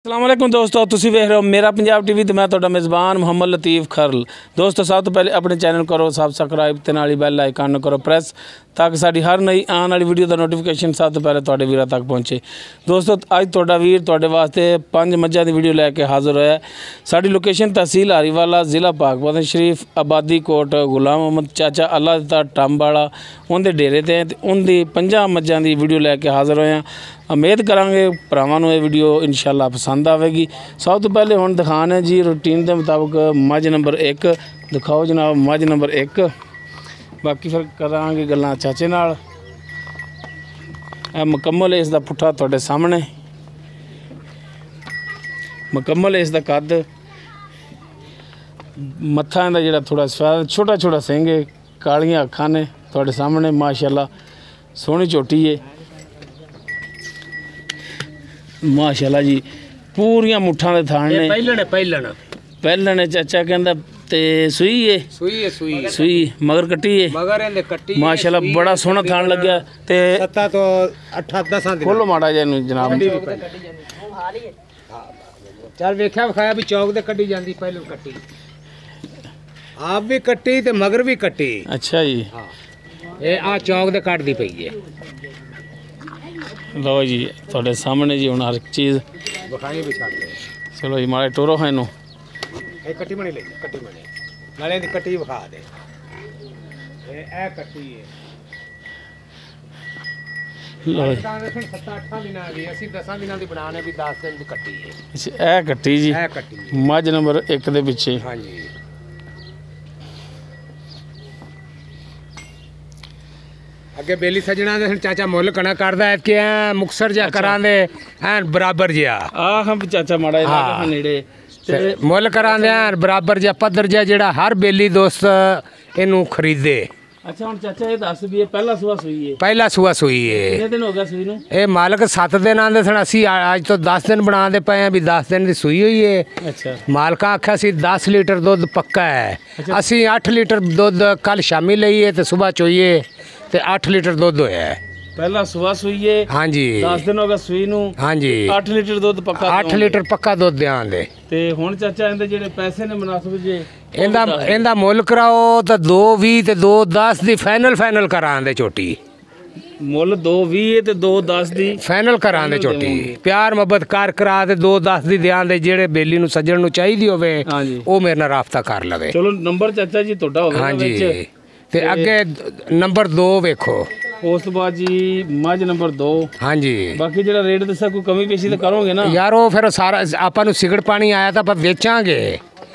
अस्सलाम वालेकुम दोस्तों, तुसीं वेख रहे हो मेरा पंजाब टीवी ते मैं तुहाडा मेज़बान मुहम्मद लतीफ़ खरल। दोस्तों सब तो पहले अपने चैनल करो सबसक्राइब ते नाल बैल आइकन करो प्रेस ताकि साडी हर नई आने वाली वीडियो का नोटिफिकेशन सब तो पहले तुहाडे वीरां तक पहुँचे। दोस्तों अज तुहाडा वीर तुहाडे वास्ते 5 मझां दी वीडियो लैके हाज़र होया। साडी लोकेशन तहसील हारीवाला ज़िला पाकपतन शरीफ आबादी कोट गुलाम मोहम्मद चाचा अल्लाह दिता टंब वाला उनके डेरे ते उनकी 5 मझां दी वीडियो लैके हाज़र होया। उम्मीद करांगे भरावां नूं ये वीडियो इंशाअल्लाह पसंद आवेगी। सब तो पहले हुण दिखाने जी रूटीन के मुताबिक मझ नंबर 1 दिखाओ जनाब, मझ नंबर 1। बाकी फिर करांगे गल्लां चाचे नाल। मुकम्मल है इसका पुट्ठा तुहाडे सामने, मुकम्मल है इसका कद, मत्था इहदा जिहड़ा थोड़ा सफेद छोटा छोटा सिंह है, कालियां अखां ने तुहाडे सामने माशाअल्लाह सोहनी झोटी है माशाअल्लाह जी। पूरियां मुठ्ठां दे थान ने पहलण चाचा कहंदा ते सूई मगर कट्टी है माशाअल्लाह बड़ा सोहना थान लग्या ते 7 तो 8-10 दिन खोलो माड़ा जी जनाब। चल वेख्या विखाया भी चौक ते कट्टी जांदी, पहले कट्टी आप भी कट्टी ते मगर भी कट्टी। अच्छा जी, हां ये आ चौक ते कट दी पई है। लो जी थोड़े सामने जी हुण हर चीज़ विखाई भी छाड़ दे। चलो जी माड़े टोरो है इनू ए कट्टी बनी ले, कट्टी बनी नाले दी कट्टी विखा दे। ए कट्टी है लो जी 7-8 दिन आ गई, ਅਸੀਂ 10 ਦਿਨਾਂ ਦੀ ਬਣਾਣੇ ਵੀ 10 ਦਿਨ ਦੀ ਕੱਟੀ ਹੈ। ਇਹ ਕੱਟੀ ਜੀ, ਇਹ ਕੱਟੀ ਮੱਝ ਨੰਬਰ 1 ਦੇ ਪਿੱਛੇ। ਹਾਂਜੀ ਅੱਗੇ ਬੇਲੀ ਸਜਣਾ ਦੇ ਚਾਚਾ ਮੁੱਲ ਕਣਾ ਕਰਦਾ ਹੈ ਕਿ ਮੁਕਸਰ ਜਾ ਕਰਾਂਦੇ ਐ ਬਰਾਬਰ ਜਿਆ ਆ ਹਮ ਚਾਚਾ ਮਾੜਾ ਇਹਦਾ ਨੇੜੇ ਤੇ ਮੁੱਲ ਕਰਾਂਦੇ ਐ ਬਰਾਬਰ ਜਿਆ ਪੱਧਰ ਜਿਆ ਜਿਹੜਾ ਹਰ ਬੇਲੀ ਦੋਸਤ ਇਹਨੂੰ ਖਰੀਦੇ। अच्छा हम चाचा ये दस भी है पहला सुबह सुई है, पहला सुबह सुई है। कितने दिन हो गया सुई नूं? ये मालिक 7 दिन आंदे सन, असी आज तो 10 दिन बनाते पे हैं भी 10 दिन की सुई हुई है। अच्छा मालिका आख्या सी 10 लीटर दुध पक्का है। अच्छा। असी 8 लीटर दुध कल शामी लईए तो सुबह चोईए तो 8 लीटर दुध होया है। पहला सुबह सुई है। हाँ जी 10 दिन हो गए सुई नूं। हाँ जी 8 लीटर दुध पक्का, 8 लीटर पक्का दुध देआं दे। ते हुण चाचा इहदे जेहड़े पैसे ने मुनासिब जे इंदा मुल कराओ तो 2.20 ते 2.10 दी फाइनल करां दे चोटी। मुल 2.20 है ते 2.10 दी फाइनल करां दे चोटी। प्यार मोहब्बत कर करा ते 2.10 दी देआं दे। जेड़े बेली नु सज्जण नु चाहिदी होवे ओ मेरे नाल राबता कर लवे। चलो नंबर चाचा जी तोड़ा होवे। हां जी ते अगे नंबर 2 वेखो उस तो बाद जी मझ नंबर 2। हाँ जी बाकी जेड़ा रेट दसा कोई कमी पेशी तो करोगे ना यार, वो फिर सारा आपां नु सिगड़ पानी आया था पर बेचांगे।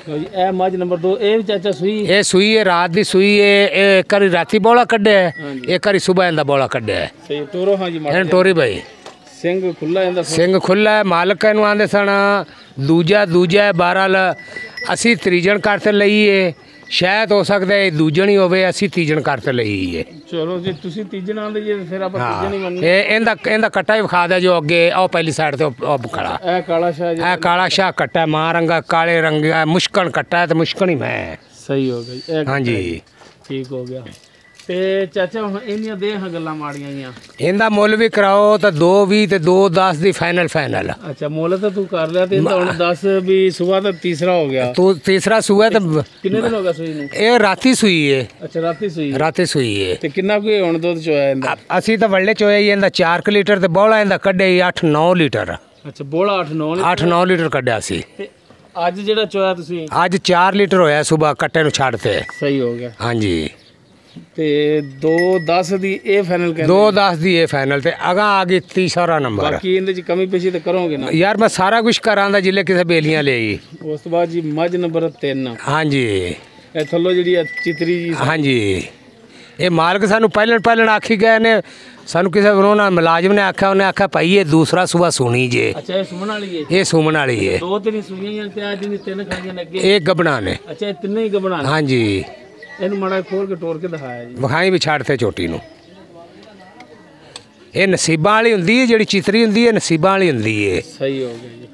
ए मझ नंबर 2 ए चाचा सुई ए सुई है, रात दी सुई है। ए करी राती बोला कड्डे है, ए करी सुबह इंदा बोला कड्डे है। सही टोरो। हां जी मां टोरी भाई सिंह खुला इंदा, सिंह खुला है। मालिक नु आंदे सन दूजा 12 असी त्रीजन करते लईए, शायद हो सकता है दूजन ही होवे, असी तीजन करते लईए। चलो जी तुसी तीजन आंदे जी फिर आप तीजन ही मनने। ए इंदा कट्टा ही विखा दे जो अगे ओ पहली साइड ते ओ खड़ा। ए काला शाह जी, ए काला शाह कट्टा है, मां रंगा काले रंग मुश्कन कट्टा है तो मुश्कन ही मैं। सही हो गई। हां जी ठीक हो गया। ते चाचा हुण इन्नियां दे हां गल्लां माड़ियां आईयां। इंदा मुल भी कराओ तो 2.20 ते 2.10 दी फाइनल। अच्छा मुल तो तू कर लिया ते हुण 10 भी सुबह तो तीसरा हो गया। तू तीसरा सुबह तो कितने दिन हो गया सुई नूं? ए राती सुई है। अच्छा राती सुई है ते कितना कोई हुण दुध चोया इंदा? असी तो वल्ले चोया ही इंदा 4 लीटर ते बोला इंदा कड्डे 8-9 लीटर। अच्छा बोला 8-9 लीटर कड्डा सी। आज जेड़ा चोया तुसी? आज 4 लीटर होया सुबह कट्टे नु छाड़ते। सही हो गया। हां जी ते 2.10 दी ए फाइनल कहंदे 2.10 दी ए फाइनल ते अगा आ गई तीसरा नंबर। बाकी इंदे च कमी पेशी ते करोगे ना यार? मैं सारा कुछ करांदा जिले किसे बेलियां लेई। उस तो बाद जी मझ नंबर 3। हां जी ए थल्लो जेडी चितरी जी। हां जी ये मालिक सानू पहले आखी गए ने, सानू किसी उन्होंने मुलाजिम ने आख्या, उन्हें आख्या भाई ये दूसरा सुबह सुनी जे। अच्छा ये सुमन वाली है? ये सुमन वाली है। 2-3 सुनियां ते आज दी 3 खाइयां लगे। एक गबना ने। अच्छा ये तीनों ही गबना ने? हां जी इन्हू माड़ा खोल के टोर के दिखाया जी। विखाई भी छाड़ते चोटी नू। ये नसीबां वाली हुंदी है, जेड़ी चितरी हुंदी है नसीबां वाली हुंदी है। सही हो गया जी।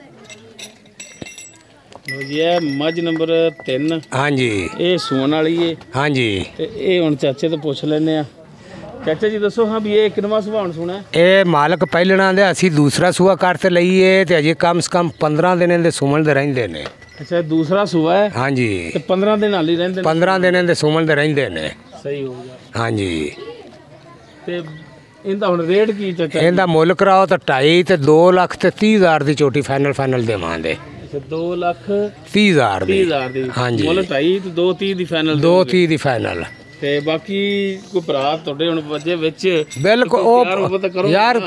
ये मझ नंबर 3। हाँ जी ये सुमन वाली है। हाँ जी ते ये हुण चाचे तो पूछ लेने आ ਚਾਚਾ ਜੀ ਦੱਸੋ ਹਾਂ ਵੀ ਇਹ ਕਿੰਨਵਾਂ ਸੁਭਾਣ ਸੁਣਾ ਹੈ? ਇਹ ਮਾਲਕ ਪਹਿਲਣਾ ਦੇ ਅਸੀਂ ਦੂਸਰਾ ਸੂਆ ਕਰ ਤੇ ਲਈਏ ਤੇ ਅਜੇ ਕਮ ਸੇ ਕਮ 15 ਦਿਨ ਦੇ ਸੁਮਣ ਦੇ ਰਹਿੰਦੇ ਨੇ। ਅੱਛਾ ਇਹ ਦੂਸਰਾ ਸੂਆ ਹੈ ਹਾਂਜੀ ਤੇ 15 ਦਿਨ ਹਾਲੀ ਰਹਿੰਦੇ ਨੇ। 15 ਦਿਨ ਦੇ ਸੁਮਣ ਦੇ ਰਹਿੰਦੇ ਨੇ। ਸਹੀ ਹੋ ਗਿਆ। ਹਾਂਜੀ ਤੇ ਇਹਦਾ ਹੁਣ ਰੇਟ ਕੀ ਚਾਚਾ? ਇਹਦਾ ਮੁੱਲ ਕਰਾਓ ਤਾਂ 2.5 ਤੇ 2 ਲੱਖ ਤੇ 30 ਹਜ਼ਾਰ ਦੀ ਝੋਟੀ ਫਾਈਨਲ ਦੇਵਾਂਗੇ। ਅੱਛਾ 2 ਲੱਖ 30 ਹਜ਼ਾਰ ਦੀ। 30 ਹਜ਼ਾਰ ਦੀ। ਹਾਂਜੀ ਮੁੱਲ 2.5 ਤੇ 2.30 ਦੀ ਫਾਈਨਲ। 2.30 ਦੀ ਫਾਈਨਲ। ਤੇ ਬਾਕੀ ਕੋਈ ਭਰਾ ਤੁਹਾਡੇ ਹੁਣ ਵਜੇ ਵਿੱਚ ਬਿਲਕੁਲ ਉਹ ਯਾਰ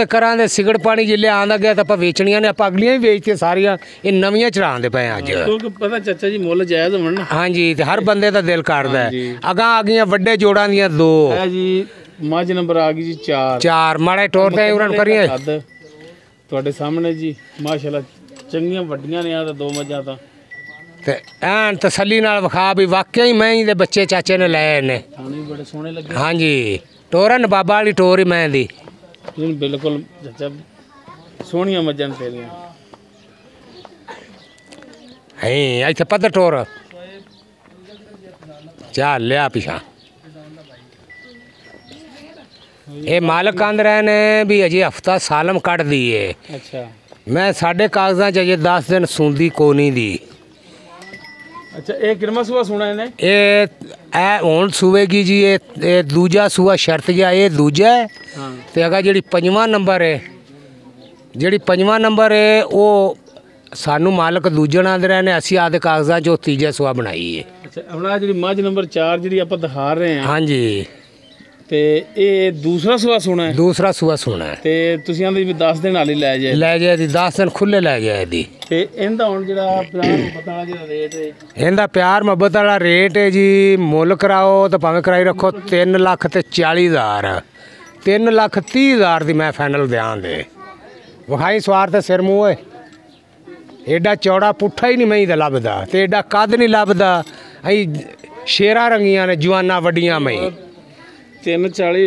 ਕਰਾਂਦੇ ਸਿਗੜ ਪਾਣੀ ਜਿੱਲੇ ਆਂਦਾ ਗਿਆ ਤਾਂ ਆਪਾਂ ਵੇਚਣੀਆਂ ਨੇ। ਆਪਾਂ ਅਗਲੀਆਂ ਵੀ ਵੇਚਤੀਆਂ ਸਾਰੀਆਂ, ਇਹ ਨਵੀਆਂ ਚੜਾਉਂਦੇ ਪਏ ਅੱਜ। ਕਿਉਂਕਿ ਪਤਾ ਚਾਚਾ ਜੀ ਮੁੱਲ ਜਾਇਜ਼ ਹੋਣ ਨਾ। ਹਾਂਜੀ ਤੇ ਹਰ ਬੰਦੇ ਦਾ ਦਿਲ ਕਰਦਾ ਹੈ। ਅਗਾਂ ਆ ਗਈਆਂ ਵੱਡੇ ਜੋੜਾਂ ਦੀਆਂ 2 ਹੈ ਜੀ। ਮੱਝ ਨੰਬਰ ਆ ਗਈ ਜੀ 4 ਮਾੜੇ ਟੋਰ ਤੇ ਉਹਨਾਂ ਨੂੰ ਕਰੀਏ ਤੁਹਾਡੇ ਸਾਹਮਣੇ ਜੀ ਮਾਸ਼ਾਅੱਲਾ ਚੰਗੀਆਂ ਵੱਡੀਆਂ ਨੇ ਆ ਤਾਂ 2 ਮੱਝਾਂ ਤਾਂ। ਤੇ ਐਨ ਤਸੱਲੀ ਨਾਲ ਵਿਖਾ ਵੀ ਵਾਕਿਆ ਹੀ ਮੈਂ ਦੇ ਬੱਚੇ ਚਾਚੇ ਨੇ ਲਏ ਨੇ। ਥਾਣੇ ਬੜੇ ਸੋਹਣੇ ਲੱਗੇ। ਹਾਂਜੀ ਟੋਰਨ ਬਾਬਾ ਵਾਲੀ ਟੋਰ ਹੀ ਮੈਂ ਦੀ। ਬਿਲਕੁਲ ਚਾਚਾ ਸੋਹਣੀਆਂ ਮੱਝਾਂ ਤੇਰੀਆਂ। ਹੈ ਇੱਥੇ ਪੱਧਰ ਟੋਰ ਚੱਲ ਲਿਆ ਪਿਛਾ। ਇਹ ਮਾਲਕ ਆਂਦ ਰਹੇ ਨੇ ਵੀ ਅਜੇ ਹਫਤਾ ਸਾਲਮ ਕੱਢ ਦੀਏ। ਅੱਛਾ ਮੈਂ ਸਾਡੇ ਕਾਗਜ਼ਾਂ 'ਚ ਅਜੇ 10 ਦਿਨ ਸੁਣਦੀ ਕੋਨੀ ਦੀ। ਅੱਛਾ ਇਹ ਕਿੰਨਾ ਸੂਆ ਸੁਣਾ ਇਹਨੇ? ਇਹ ਹੁਣ ਸੂਵੇਗੀ ਜੀ। ਇਹ ਦੂਜਾ ਸੂਆ ਸ਼ਰਤ ਜਿਹਾ ਇਹ ਦੂਜਾ ਹੈ। ਹਾਂ ਤੇ ਅਗਾ ਜਿਹੜੀ 5ਵਾਂ ਨੰਬਰ ਹੈ, ਜਿਹੜੀ 5ਵਾਂ ਨੰਬਰ ਹੈ ਉਹ ਸਾਨੂੰ ਮਾਲਕ ਦੂਜਣ ਆਂਦੇ ਰਹੇ ਨੇ। ਅਸੀਂ ਆਦੇ ਕਾਗਜ਼ਾਂ 'ਚ ਉਹ ਤੀਜਾ ਸੂਆ ਬਣਾਈ ਹੈ। ਅੱਛਾ ਹੁਣ ਆ ਜਿਹੜੀ ਮੱਝ ਨੰਬਰ 4 ਜਿਹੜੀ ਆਪਾਂ ਦਿਖਾ ਰਹੇ ਹਾਂ। ਹਾਂਜੀ ਤੇ ਇਹ ਦੂਸਰਾ ਸੂਆ ਸੁਣਾ ਹੈ? ਦੂਸਰਾ ਸੂਆ ਸੁਣਾ ਹੈ। ਤੇ ਤੁਸੀਂ ਆਂਦੇ ਵੀ 10 ਦਿਨ ਹਾਲੀ ਲੈ ਜਾਏ ਦੀ 10 ਦਿਨ ਖੁੱਲੇ ਲੈ ਜਾਏ ਦੀ। ਤੇ ਇਹਦਾ ਹੁਣ ਜਿਹੜਾ ਪਿਆਰ ਮੁਹੱਬਤ ਵਾਲਾ ਜਿਹੜਾ ਰੇਟ ਹੈ? ਇਹਦਾ ਪਿਆਰ ਮੁਹੱਬਤ ਵਾਲਾ ਰੇਟ ਹੈ ਜੀ। ਮੁੱਲ ਕਰਾਓ ਤਾਂ ਭਾਵੇਂ ਕਰਾਈ ਰੱਖੋ 3 ਲੱਖ ਤੇ 40 ਹਜ਼ਾਰ। 3 ਲੱਖ 30 ਹਜ਼ਾਰ ਦੀ ਮੈਂ ਫਾਈਨਲ ਦਿਆਂ ਦੇ। ਵਿਖਾਈ ਸਵਾਰ ਤੇ ਸਿਰ ਮੂੰਹ ਹੈ। ਐਡਾ ਚੌੜਾ ਪੁੱਠਾ ਹੀ ਨਹੀਂ ਮੈਂ ਦਾ ਲੱਭਦਾ ਤੇ ਐਡਾ ਕੱਦ ਨਹੀਂ ਲੱਭਦਾ। ਅਸੀਂ ਸ਼ੇਰਾਂ ਰੰਗੀਆਂ ਨੇ ਜਵਾਨਾਂ ਵੱਡੀਆਂ ਮੈਂ। 340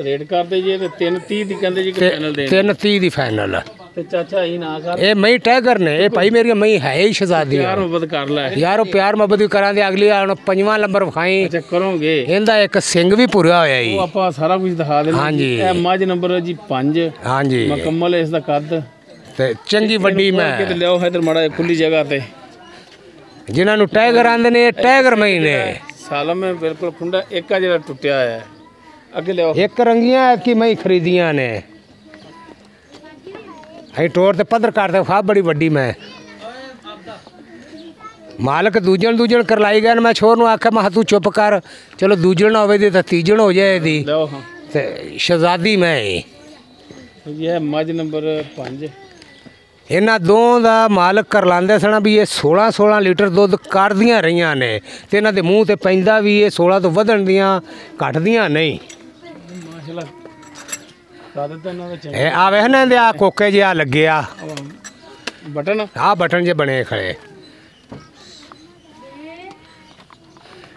ਰੇਟ ਕਰਦੇ ਜੀ ਤੇ 330 ਦੀ ਕਹਿੰਦੇ ਜੀ ਕਿ ਫਾਈਨਲ ਦੇ। 330 ਦੀ ਫਾਈਨਲ। ਤੇ ਚਾਚਾ ਹੀ ਨਾ ਕਰ। ਇਹ ਮੈਂ ਟੈਗਰ ਨੇ। ਇਹ ਭਾਈ ਮੇਰੀਆਂ ਮੈਂ ਹੈ ਹੀ ਸ਼ਹਜ਼ਾਦੀ। ਪਿਆਰ ਮੁਹੱਬਤ ਕਰ ਲੈ ਯਾਰ ਉਹ ਪਿਆਰ ਮੁਹੱਬਤ ਵੀ ਕਰਾਂਗੇ। ਅਗਲੀ ਹੁਣ 5ਵਾਂ ਨੰਬਰ ਵਿਖਾਈ। ਅੱਛਾ ਕਰੋਗੇ? ਇਹਦਾ ਇੱਕ ਸਿੰਘ ਵੀ ਪੂਰਾ ਹੋਇਆ ਜੀ। ਉਹ ਆਪਾਂ ਸਾਰਾ ਕੁਝ ਦਿਖਾ ਦੇਣਾ। ਹਾਂਜੀ ਇਹ ਮੱਝ ਨੰਬਰ ਜੀ 5। ਹਾਂਜੀ ਮੁਕੰਮਲ ਇਸ ਦਾ ਕੱਦ ਤੇ ਚੰਗੀ ਵੱਡੀ ਮੈਂ। ਕਿਤੇ ਲਿਆਓ ਇਧਰ ਮਾੜਾ ਖੁੱਲੀ ਜਗ੍ਹਾ ਤੇ। ਜਿਨ੍ਹਾਂ ਨੂੰ ਟਾਈਗਰ ਆਂਦੇ ਨੇ ਇਹ ਟਾਈਗਰ ਮੈਂ ਨੇ। ਸਾਲਮ ਹੈ ਬਿਲਕੁਲ ਖੁੰਡਾ। ਇੱਕ ਆ ਜਿਹੜਾ ਟੁੱਟਿਆ ਹੋਇਆ ਹੈ। ਅੱਗੇ ਲਿਆਓ। ਇੱਕ ਰੰਗੀਆਂ ਕਿ ਮੈਂ ਖਰੀਦੀਆਂ ਨੇ। ਅਸੀਂ ਟੋਰ ਤੇ ਪੱਧਰ ਕਰਦੇ ਖਾ ਬੜੀ ਵੱਡੀ ਮੈਂ। ਮਾਲਕ ਦੂਜਣ ਕਰਲਾਈ ਗਏ। ਮੈਂ ਛੋਰ ਨੂੰ ਆਖਿਆ ਮੈਂ ਤੂੰ ਚੁੱਪ ਕਰ। ਚਲੋ ਦੂਜਣ ਨਾ ਹੋਵੇ ਤਾਂ ਤੀਜਣ ਹੋ ਜਾਏ ਦੀ। ਲਿਆਓ ਹਾਂ। ਤੇ ਸ਼ਹਜ਼ਾਦੀ ਮੈਂ ਇਹ ਮੱਝ ਨੰਬਰ 5। ਇਹਨਾਂ ਦੋਵਾਂ ਦਾ ਮਾਲਕ ਕਰ ਲਾਂਦੇ ਸਨ ਵੀ ਇਹ 16 ਲੀਟਰ ਦੁੱਧ ਕੱਢਦੀਆਂ ਰਹੀਆਂ ਨੇ। ਤੇ ਇਹਨਾਂ ਦੇ ਮੂੰਹ ਤੇ ਪੈਂਦਾ ਵੀ ਇਹ 16 ਤੋਂ ਵਧਣ ਦੀਆਂ ਘਟਦੀਆਂ ਨਹੀਂ। ਮਾਸ਼ਾਅੱਲਾ ਕੱਦ ਤਾਂ ਇਹਨਾਂ ਦਾ ਚੰਗਾ। ਇਹ ਆ ਵੇਖ ਨਾ ਆ ਕੋਕੇ ਜਿਹਾ ਲੱਗਿਆ ਬਟਨ। ਆ ਬਟਨ ਜੇ ਬਣੇ ਖੜੇ।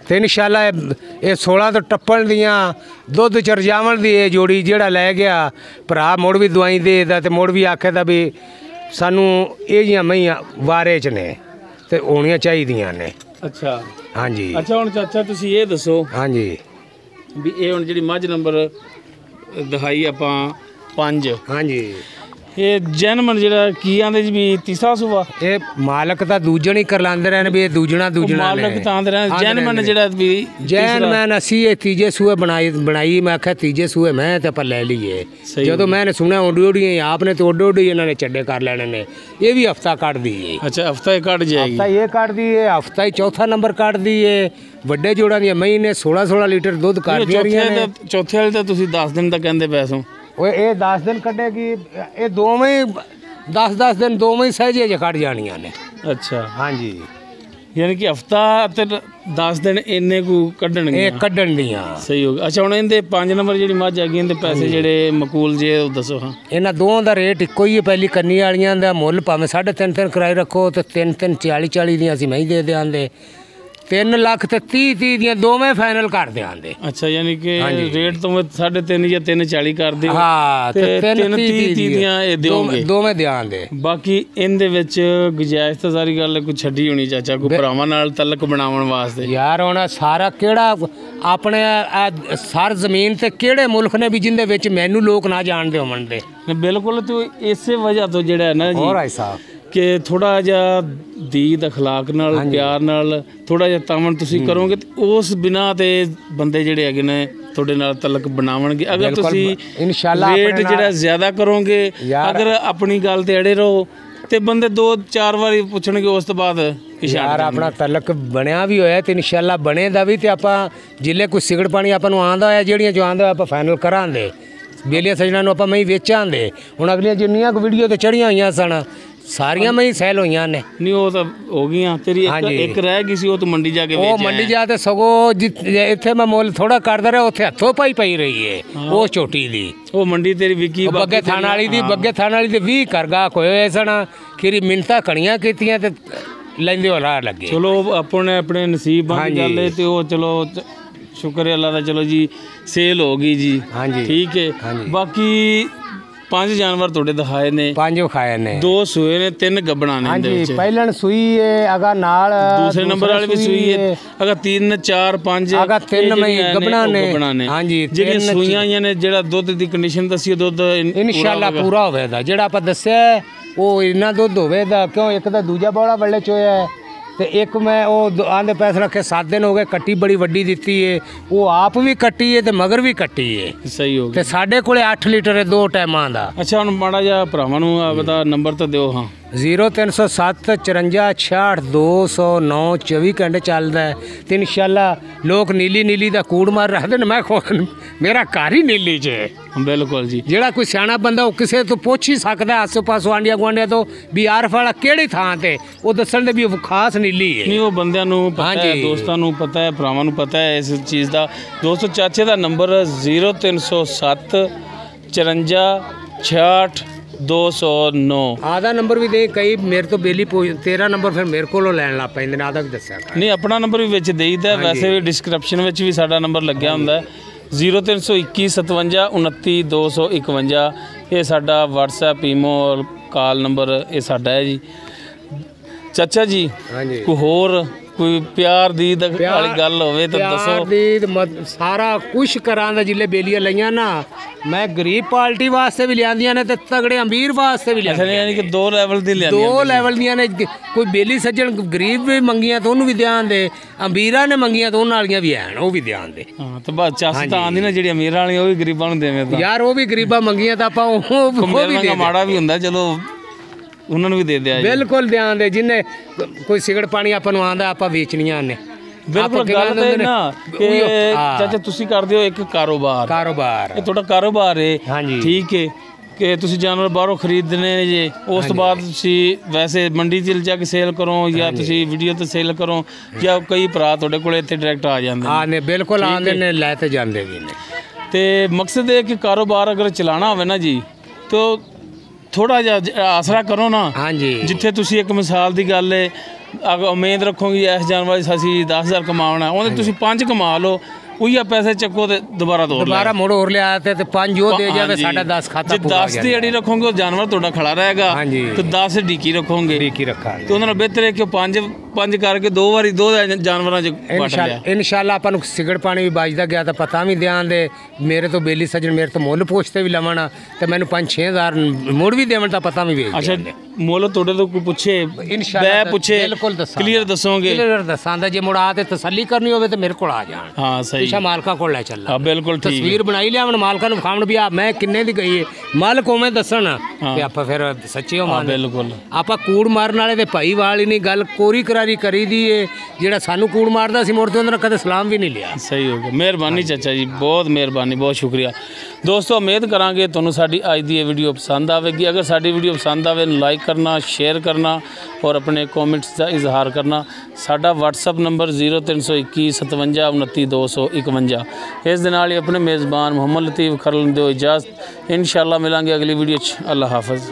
ਤੇ ਇਨਸ਼ਾਅੱਲਾ ਇਹ 16 ਤੋਂ ਟੱਪਣ ਦੀਆਂ ਦੁੱਧ ਚਰਜਾਵਣ ਦੀ ਇਹ ਜੋੜੀ ਜਿਹੜਾ ਲੈ ਗਿਆ ਭਰਾ ਮੁੜ ਵੀ ਦਵਾਈ ਦੇਦਾ ਤੇ ਮੁੜ ਵੀ ਆਖੇ ਦਾ ਵੀ ਸਾਨੂੰ ਇਹ ਜੀਆਂ ਮਈਆਂ ਵਾਰੇ 'ਚ ਨੇ ਤੇ ਹੋਣੀਆਂ ਚਾਹੀਦੀਆਂ ਨੇ। ਅੱਛਾ ਹਾਂਜੀ। ਅੱਛਾ ਹੁਣ ਚਾਚਾ ਤੁਸੀਂ ਇਹ ਦੱਸੋ ਹਾਂਜੀ ਵੀ ਇਹ ਹੁਣ ਜਿਹੜੀ ਮੱਝ ਨੰਬਰ ਦਿਖਾਈ ਆਪਾਂ 5। ਹਾਂਜੀ ਇਹ ਜਨਮਨ ਜਿਹੜਾ ਕੀ ਆਂਦੇ ਜੀ ਵੀ ਤੀਸਰਾ ਸੂਆ? ਇਹ ਮਾਲਕ ਤਾਂ ਦੂਜਣ ਹੀ ਕਰ ਲਾਂਦੇ ਰਹੇ ਨੇ ਵੀ ਇਹ ਦੂਜਣਾ ਮਾਲਕ ਤਾਂ ਆਂਦੇ ਰਹੇ ਜਨਮਨ ਜਿਹੜਾ ਵੀ ਜੈਨਮਨ। ਅਸੀਂ ਇਹ ਤੀਜੇ ਸੂਏ ਬਣਾਈ। ਮੈਂ ਆਖਿਆ ਤੀਜੇ ਸੂਏ ਮੈਂ ਤੇ ਆਪਾਂ ਲੈ ਲਈਏ। ਜਦੋਂ ਮੈਂ ਸੁਣਿਆ ਓਡੀ ਆਪ ਨੇ ਤੇ ਓਡੀ ਇਹਨਾਂ ਨੇ ਚੱਡੇ ਕਰ ਲੈਣੇ ਨੇ। ਇਹ ਵੀ ਹਫਤਾ ਕੱਢ ਦਈਏ। ਅੱਛਾ ਹਫਤਾ ਹੀ ਕੱਢ ਜਾਏਗੀ। ਹਫਤਾ ਇਹ ਕੱਢ ਦਈਏ। ਹਫਤਾ ਹੀ ਚੌਥਾ ਨੰਬਰ ਕੱਢ ਦਈਏ। ਵੱਡੇ ਜੋੜਾਂ ਦੀਆਂ ਮਹੀਨੇ 16 ਲੀਟਰ ਦੁੱਧ ਕੱਢਦੀਆਂ ਰਹੀਆਂ ਨੇ। ਚੌਥੇ ਵਾਲੇ ਤਾਂ ਤੁਸੀਂ 10 ਦਿਨ ਤਾਂ ਕਹਿੰਦੇ ਪੈਸੋਂ। ਓਏ ਇਹ 10 ਦਿਨ ਕੱਢੇਗੀ। ਇਹ ਦੋਵੇਂ 10 ਦਿਨ ਦੋਵੇਂ ਸਹਿਜੇ ਜੇ ਕੱਢ ਜਾਣੀਆਂ ਨੇ। ਅੱਛਾ ਹਾਂਜੀ ਯਾਨੀ ਕਿ ਹਫਤਾ ਤੇ 10 ਦਿਨ ਇੰਨੇ ਕੁ ਕੱਢਣਗੇ। ਇਹ ਕੱਢਣ ਦੀਆਂ ਸਹੀ ਹੋ ਗਿਆ। ਅੱਛਾ ਹੁਣ ਇਹਦੇ 5 ਨੰਬਰ ਜਿਹੜੀ ਮੱਝ ਹੈਗੀ ਇਹਦੇ ਪੈਸੇ ਜਿਹੜੇ ਮਕੂਲ ਜੇ ਉਹ ਦੱਸੋ ਹਾਂ। ਇਹਨਾਂ ਦੋਵਾਂ ਦਾ ਰੇਟ ਇੱਕੋ ਹੀ ਹੈ। ਪਹਿਲੀ ਕੰਨੀ ਵਾਲੀਆਂ ਦਾ ਮੁੱਲ ਭਾਵੇਂ 3.5 ਕਿਰਾਏ ਰੱਖੋ ਤੇ 3 40 ਦੀਆਂ ਅਸੀਂ ਮੈਂ ਦੇ ਦਿਆਂਗੇ। 3 ਲੱਖ ਤੇ 30 ਦੀਆਂ ਦੋਵੇਂ ਫਾਈਨਲ ਕਰ ਦਿਆਂਗੇ। ਅੱਛਾ, ਯਾਨੀ ਕਿ ਰੇਟ ਤੋਂ 3.5 ਜਾਂ 3.40 ਕਰਦੇ ਹੋ। ਹਾਂ, ਤੇ 3.30 ਦੀਆਂ ਇਹ ਦਿਓਗੇ, ਦੋਵੇਂ ਦਿਆਂਗੇ। ਬਾਕੀ ਇਹਦੇ ਵਿੱਚ ਗੁਜਾਇਸ਼ ਤਾਂ ਸਾਰੀ ਗੱਲ ਕੋਈ ਛੱਡੀ ਹੋਣੀ ਚਾਚਾ, ਕੋਈ ਭਰਾਵਾਂ ਨਾਲ ਤਲਕ ਬਣਾਉਣ ਵਾਸਤੇ। ਯਾਰ ਹੁਣ ਸਾਰਾ ਕਿਹੜਾ ਆਪਣੇ ਸਰ ਜ਼ਮੀਨ ਤੇ ਕਿਹੜੇ ਮੁਲਕ ਨੇ ਵੀ ਜਿੰਦੇ ਵਿੱਚ ਮੈਨੂੰ ਲੋਕ ਨਾ ਜਾਣਦੇ ਹੋਣ ਦੇ। ਬਿਲਕੁਲ, ਤੇ ਇਸੇ ਵਜ੍ਹਾ ਤੋਂ ਜਿਹੜਾ ਹੈ ਨਾ ਜੀ ਹੋਰ ਸਾਹਿਬ ਕਿ ਥੋੜਾ ਜਿਹਾ ਦੀਦ ਅਖਲਾਕ ਨਾਲ ਪਿਆਰ ਨਾਲ ਥੋੜਾ ਜਿਹਾ ਤਾਮਣ ਤੁਸੀਂ ਕਰੋਗੇ ਤੇ ਉਸ ਬਿਨਾ ਤੇ ਬੰਦੇ ਜਿਹੜੇ ਹੈਗੇ ਨੇ ਤੁਹਾਡੇ ਨਾਲ ਤਲਕ ਬਣਾਉਣਗੇ। ਅਗਰ ਤੁਸੀਂ ਇਨਸ਼ਾਅੱਲਾ ਰੇਟ ਜਿਹੜਾ ਜ਼ਿਆਦਾ ਕਰੋਗੇ, ਅਗਰ ਆਪਣੀ ਗੱਲ ਤੇ ਅੜੇ ਰਹੋ ਤੇ ਬੰਦੇ 2-4 ਵਾਰੀ ਪੁੱਛਣਗੇ, ਉਸ ਤੋਂ ਬਾਅਦ ਯਾਰ ਆਪਣਾ ਤਲਕ ਬਣਿਆ ਵੀ ਹੋਇਆ ਤੇ ਇਨਸ਼ਾਅੱਲਾ ਬਣੇਦਾ ਵੀ। ਤੇ ਆਪਾਂ ਜਿੱਲੇ ਕੋਈ ਸਿਗੜ ਪਾਣੀ ਆਪਾਂ ਨੂੰ ਆਂਦਾ ਹੋਇਆ, ਜਿਹੜੀਆਂ ਜੋ ਆਂਦਾ ਆਪਾਂ ਫਾਈਨਲ ਕਰਾਂਗੇ। ਬੇਲੀਆਂ ਸਜਣਾ ਨੂੰ ਆਪਾਂ ਮੈਂ ਵੇਚਾਂਗੇ। ਹੁਣ ਅਗਲੀਆਂ ਜਿੰਨੀਆਂ ਕੁ ਵੀਡੀਓ ਤੇ ਚੜੀਆਂ ਹੋਈਆਂ ਸਨ ਸਾਰੀਆਂ ਮੈਂ ਸੈਲ ਹੋਈਆਂ ਨੇ। ਨਹੀਂ ਉਹ ਤਾਂ ਹੋ ਗਈਆਂ, ਤੇਰੀ ਇੱਕ ਰਹਿ ਗਈ ਸੀ, ਉਹ ਤੂੰ ਮੰਡੀ ਜਾ ਕੇ ਵੇਚ। ਉਹ ਮੰਡੀ ਜਾ ਤੇ ਸਗੋਂ ਇੱਥੇ ਮੈਂ ਮੁੱਲ ਥੋੜਾ ਕਰਦਾ ਰਿਹਾ, ਉੱਥੇ ਹੱਥੋਂ ਪਈ ਰਹੀ ਏ ਉਹ ਛੋਟੀ ਦੀ। ਉਹ ਮੰਡੀ ਤੇਰੀ ਵਿਕੀ ਬੱਗੇ ਥਾਣ ਵਾਲੀ ਦੀ, ਬੱਗੇ ਥਾਣ ਵਾਲੀ ਤੇ 20 ਕਰਗਾ ਹੋਏ ਸਨ। ਖੀਰੀ ਮਿੰਟਾਂ ਕਣੀਆਂ ਕੀਤੀਆਂ ਤੇ ਲੈਂਦੇ ਹੋ ਰਾਹ ਲੱਗੇ। ਚਲੋ ਆਪਣੇ ਨਸੀਬ ਬਣ ਗੱਲ ਤੇ ਉਹ ਚਲੋ ਸ਼ੁਕਰ ਹੈ ਅੱਲਾ ਦਾ, ਚਲੋ ਜੀ ਸੇਲ ਹੋ ਗਈ ਜੀ। ਹਾਂਜੀ ਠੀਕ ਹੈ। ਬਾਕੀ 5 ਜਾਨਵਰ ਤੁਹਾਡੇ ਦਿਖਾਏ ਨੇ, 5 ਵਿਖਾਏ ਨੇ, 2 ਸੂਏ ਨੇ, 3 ਗੱਬਣਾ ਨੇ। ਹਾਂਜੀ, ਪਹਿਲਣ ਸੂਈ ਹੈ ਅਗਾ ਨਾਲ, ਦੂਸਰੇ ਨੰਬਰ ਵਾਲੀ ਵੀ ਸੂਈ ਹੈ ਅਗਾ 3 4 5 ਅਗਾ 3 ਮਈ ਗੱਬਣਾ ਨੇ। ਹਾਂਜੀ, ਜਿਹੜੀਆਂ ਸੂਈਆਂ ਆਈਆਂ ਨੇ, ਜਿਹੜਾ ਦੁੱਧ ਦੀ ਕੰਡੀਸ਼ਨ ਦੱਸੀ, ਉਹ ਦੁੱਧ ਇਨਸ਼ਾਅੱਲਾ ਪੂਰਾ ਹੋਵੇਗਾ। ਜਿਹੜਾ ਆਪਾਂ ਦੱਸਿਆ ਉਹ ਇੰਨਾ ਦੁੱਧ ਹੋਵੇਗਾ, ਕਿਉਂ ਇੱਕ ਤਾਂ ਦੂਜਾ ਬੋਲਾ ਵੱਲੇ ਚੋਇਆ ਤੇ ਇੱਕ ਮੈਂ ਉਹ ਆਂਦੇ ਪੈਸੇ ਰੱਖੇ 7 ਦਿਨ ਹੋ ਗਏ। ਕੱਟੀ ਬੜੀ ਵੱਡੀ ਦਿੱਤੀ ਏ, ਉਹ ਆਪ ਵੀ ਕੱਟੀ ਏ ਤੇ ਮਗਰ ਵੀ ਕੱਟੀ ਏ। ਸਹੀ ਹੋ ਗਿਆ। ਤੇ ਸਾਡੇ ਕੋਲੇ 8 ਲੀਟਰ ਹੈ 2 ਟਾਈਮਾਂ ਦਾ। ਅੱਛਾ, ਹੁਣ ਮਾੜਾ ਜਿਹਾ ਭਰਾਵਾਂ ਨੂੰ ਆਪਦਾ ਨੰਬਰ ਤਾਂ ਦਿਓ। ਹਾਂ, 0307 54 66 209 24 ਘੰਟੇ ਚੱਲਦਾ ਤੇ ਇਨਸ਼ਾਅੱਲਾ ਲੋਕ ਨੀਲੀ ਦਾ ਕੂੜ ਮਾਰ ਰੱਖਦੇ ਨੇ। ਮੈਂ ਮੇਰਾ ਘਰ ਹੀ ਨੀਲੀ 'ਚ ਹੈ। ਬਿਲਕੁਲ ਜੀ, ਜਿਹੜਾ ਕੋਈ ਸਿਆਣਾ ਬੰਦਾ ਉਹ ਕਿਸੇ ਤੋਂ ਪੁੱਛ ਹੀ ਸਕਦਾ ਆਸੇ ਪਾਸੋਂ ਆਂਡੀਆਂ ਗੁਆਂਢੀਆਂ ਤੋਂ ਵੀ ਆਰਫ ਵਾਲਾ ਕਿਹੜੀ ਥਾਂ ਤੇ, ਉਹ ਦੱਸਣ ਦੇ ਵੀ ਉਹ ਖਾਸ ਨੀਲੀ ਹੈ। ਨਹੀਂ, ਉਹ ਬੰਦਿਆਂ ਨੂੰ ਪਤਾ ਹੈ, ਦੋਸਤਾਂ ਨੂੰ ਪਤਾ ਹੈ, ਭਰਾਵਾਂ ਨੂੰ ਪਤਾ ਹੈ ਇਸ ਚੀਜ਼ ਦਾ। ਦੋਸਤੋ, ਚਾਚੇ ਦਾ ਨੰਬਰ 0307 54 66 209। ਆधा ਨੰਬਰ ਵੀ ਦੇ, ਕਈ ਮੇਰੇ ਤੋਂ ਬੇਲੀ ਤੇਰਾ ਨੰਬਰ ਫਿਰ ਮੇਰੇ ਕੋਲੋਂ ਲੈਣ ਲੱਗ ਪੈਂਦੇ ਨੇ। ਆधा ਵੀ ਦੱਸਿਆ ਨਹੀਂ, ਆਪਣਾ ਨੰਬਰ ਵੀ ਵਿੱਚ ਦੇਈਦਾ। ਵੈਸੇ ਵੀ ਡਿਸਕ੍ਰਿਪਸ਼ਨ ਵਿੱਚ ਵੀ ਸਾਡਾ ਨੰਬਰ ਲੱਗਿਆ ਹੁੰਦਾ 0321 57 29 251। ਇਹ ਸਾਡਾ WhatsApp ਈਮੋ ਕਾਲ ਨੰਬਰ ਇਹ ਸਾਡਾ ਹੈ ਜੀ। ਚਾਚਾ ਜੀ, ਕੋਈ ਹੋਰ ਕੋਈ ਪਿਆਰ ਦੀ ਵਾਲੀ ਗੱਲ ਹੋਵੇ ਤਾਂ ਦੱਸੋ। ਦੀ ਸਾਰਾ ਕੁਛ ਕਰਾਂ ਦਾ। ਜਿੱਲੇ ਬੇਲੀਆਂ ਲਈਆਂ ਨਾ, ਮੈਂ ਗਰੀਬ ਪਾਰਟੀ ਵਾਸਤੇ ਵੀ ਲਿਆਂਦੀਆਂ ਨੇ ਤੇ ਤਗੜੇ ਅਮੀਰ ਵਾਸਤੇ ਵੀ ਲਿਆਂਦੀਆਂ। ਯਾਨੀ ਕਿ 2 ਲੈਵਲ ਦੀ ਲਿਆਂਦੀਆਂ, 2 ਲੈਵਲ ਦੀਆਂ ਨੇ। ਕੋਈ ਬੇਲੀ ਸੱਜਣ ਗਰੀਬ ਵੀ ਮੰਗੀਆਂ ਤਾਂ ਉਹਨੂੰ ਵੀ ਧਿਆਨ ਦੇ, ਅਮੀਰਾਂ ਨੇ ਮੰਗੀਆਂ ਤਾਂ ਉਹਨਾਂ ਵਾਲੀਆਂ ਵੀ ਹਨ, ਉਹ ਵੀ ਧਿਆਨ ਦੇ। ਹਾਂ, ਤੇ ਬਸ ਚਾਸ ਤਾਂ ਆਂਦੀ ਨਾ ਜਿਹੜੀ ਅਮੀਰਾਂ ਵਾਲੀਆਂ ਉਹ ਵੀ ਗਰੀਬਾਂ ਨੂੰ ਦੇਵੇਂ ਤਾਂ ਯਾਰ, ਉਹ ਵੀ ਗਰੀਬਾਂ ਮੰਗੀਆਂ ਤਾਂ ਆਪਾਂ ਉਹ ਵੀ ਮਾੜਾ ਵੀ ਹੁੰਦਾ, ਚਲੋ ਉਹਨਾਂ ਨੂੰ ਵੀ ਦੇ ਦਿਆ। ਬਿਲਕੁਲ ਧਿਆਨ ਦੇ। ਜਿੰਨੇ ਕੋਈ ਸਿਗੜ ਪਾਣੀ ਆਪਾਂ ਨੂੰ ਆਂਦਾ ਆਪਾਂ ਵੇਚਣੀਆਂ ਨੇ। ਬਿਲਕੁਲ ਗੱਲ ਤੇ ਨਾ ਕਿ ਚਾਚਾ ਤੁਸੀਂ ਕਰਦੇ ਹੋ ਇੱਕ ਕਾਰੋਬਾਰ, ਇਹ ਤੁਹਾਡਾ ਕਾਰੋਬਾਰ ਹੈ। ਹਾਂਜੀ ਠੀਕ ਹੈ ਕਿ ਤੁਸੀਂ ਜਾਨਵਰ ਬਾਹਰੋਂ ਖਰੀਦਣੇ ਨੇ ਜੇ, ਉਸ ਤੋਂ ਬਾਅਦ ਤੁਸੀਂ ਵੈਸੇ ਮੰਡੀ 'ਚ ਜਾ ਕੇ ਸੇਲ ਕਰੋ ਜਾਂ ਤੁਸੀਂ ਵੀਡੀਓ ਤੇ ਸੇਲ ਕਰੋ, ਜਾਂ ਕਈ ਭਰਾ ਤੁਹਾਡੇ ਕੋਲ ਇੱਥੇ ਡਾਇਰੈਕਟ ਆ ਜਾਂਦੇ ਨੇ। ਹਾਂ ਨੇ, ਬਿਲਕੁਲ ਆਉਂਦੇ ਨੇ, ਲੈ ਤੇ ਜਾਂਦੇ ਵੀ ਨੇ। ਤੇ ਮਕਸਦ ਇਹ ਕਿ ਕਾਰੋਬਾਰ ਅਗਰ ਚਲਾਉਣਾ ਹੋਵੇ ਨਾ ਜੀ, ਤਾਂ ਥੋੜਾ ਜਿਹਾ ਆਸਰਾ ਕਰੋ ਨਾ। ਹਾਂਜੀ, ਜਿੱਥੇ ਤੁਸੀਂ ਇੱਕ ਮਿਸਾਲ ਦੀ ਗੱਲ ਹੈ, ਉਮੀਦ ਰੱਖੋਗੇ ਇਸ ਜਾਨਵਰ ਅਸੀਂ 10,000 ਕਮਾਉਣਾ, ਉਹਦੇ ਤੁਸੀਂ 5 ਕਮਾ ਲਓ, ਉਹੀ ਪੈਸੇ ਚੱਕੋ ਤੇ ਦੁਬਾਰਾ ਮੋੜ ਹੋਰ ਲਿਆ ਤੇ 5 ਉਹ ਦੇ ਜਾਵੇ, ਸਾਡਾ 10 ਖਾਤਾ ਪੂਰਾ। 10 ਦੀ ਅੜੀ ਰੱਖੋਗੇ ਉਹ ਜਾਨਵਰ ਤੁਹਾਡਾ ਖੜਾ ਰਹੇਗਾ ਤੇ 10 ਡੀਕੀ ਰੱਖੋਗੇ, ਡੀਕੀ ਰੱਖਾਂਗੇ ਤੇ ਉਹਨਾਂ ਨਾਲ ਬਿਹਤਰ ਹੈ ਕਿ 5 ਕਰਕੇ 2 ਵਾਰੀ 2 ਜਾਨਵਰਾਂ 'ਚ ਵਟ ਲਿਆ। ਇਨਸ਼ਾਅੱਲਾ ਆਪਾਂ ਨੂੰ ਸਿਗੜ ਪਾਣੀ ਵੀ ਬਚਦਾ ਗਿਆ ਤਾਂ ਪਤਾ ਵੀ ਧਿਆਨ ਦੇ। ਮੇਰੇ ਤੋਂ ਬੇਲੀ ਸੱਜਣ ਮੇਰੇ ਤੋਂ ਮੁੱਲ ਪੁੱਛਦੇ ਵੀ ਲਵਣ ਤੇ ਮੈਨੂੰ 5-6 ਹਜ਼ਾਰ ਮੁੜ ਵੀ ਦੇਵਣ ਤਾਂ ਪਤਾ ਵੀ ਵੇਚ। ਅੱਛਾ, ਮੁੱਲ ਤੁਹਾਡੇ ਤੋਂ ਕੋਈ ਪੁੱਛੇ ਬੈ ਪੁੱਛੇ ਕਲੀਅਰ ਦੱਸੋਗੇ? ਕਲੀਅਰ ਦੱਸਾਂਦਾ। ਜੇ ਮੁੜ ਆ ਤੇ ਤਸੱਲੀ ਕਰਨੀ ਹੋਵੇ ਤੇ ਮੇਰੇ ਕੋਲ ਆ ਜਾਣ। ਹਾਂ ਸਹੀ, ਮਾਲਕਾਂ ਕੋਲ ਲੈ ਚੱਲ। ਹਾਂ ਬਿਲਕੁਲ ਠੀਕ। ਤਸਵੀਰ ਬਣਾਈ ਲਿਆਵਣ, ਮਾਲਕਾਂ ਨੂੰ ਵਿਖਾਉਣ ਵੀ ਆ ਮੈਂ ਕਿੰਨੇ ਦੀ ਗਈ ਹੈ, ਮਾਲਕ ਉਵੇਂ ਦੱਸਣ ਤੇ ਆਪਾਂ ਫਿਰ ਸੱਚੇ ਹੋ ਮੰਨ। ਬਿਲਕੁਲ, ਆਪਾਂ ਕੂੜ ਮਾਰਨ ਵਾਲੇ ਦੇ ਭਾਈ ਵਾਲੀ ਨਹੀਂ ਗੱਲ, ਕੋਰੀ ਕਰਾਰੀ ਕਰੀ ਦੀ ਏ। ਜਿਹੜਾ ਸਾਨੂੰ ਕੂੜ ਮਾਰਦਾ ਸੀ ਮੁੜ ਤੋਂ ਉਹਨਾਂ ਕਦੇ ਸਲਾਮ ਵੀ ਨਹੀਂ ਲਿਆ। ਸਹੀ ਹੋ ਗਿਆ, ਮਿਹਰਬਾਨੀ ਚਾਚਾ ਜੀ, ਬਹੁਤ ਮਿਹਰਬਾਨੀ, ਬਹੁਤ ਸ਼ੁਕਰੀਆ। ਦੋਸਤੋ, ਉਮੀਦ ਕਰਾਂਗੇ ਤੁਹਾਨੂੰ ਸਾਡੀ ਅੱਜ ਦੀ ਇਹ ਵੀਡੀਓ ਪਸੰਦ ਆਵੇਗੀ। ਅਗਰ ਸਾਡੀ ਵੀਡੀਓ ਪਸੰਦ ਆਵੇ, ਲਾਈਕ ਕਰਨਾ, ਸ਼ੇਅਰ ਕਰਨਾ ਔਰ ਆਪਣੇ ਕਮੈਂਟਸ ਦਾ ਇਜ਼ਹਾਰ ਕਰਨਾ। ਸਾਡਾ WhatsApp ਨੰਬਰ 0321 57 29 251। ਇਸ ਦੇ ਨਾਲ ਹੀ ਆਪਣੇ ਮੇਜ਼ਬਾਨ ਮੁਹੰਮਦ ਲਤੀਫ ਖਰਲ ਦਿਓ ਇਜਾਜ਼ਤ। ਇੰਸ਼ਾਅੱਲਾ ਮਿਲਾਂਗੇ ਅਗਲੀ ਵੀਡੀਓ 'ਚ। ਅੱਲਾ ਹਾਫਿਜ਼।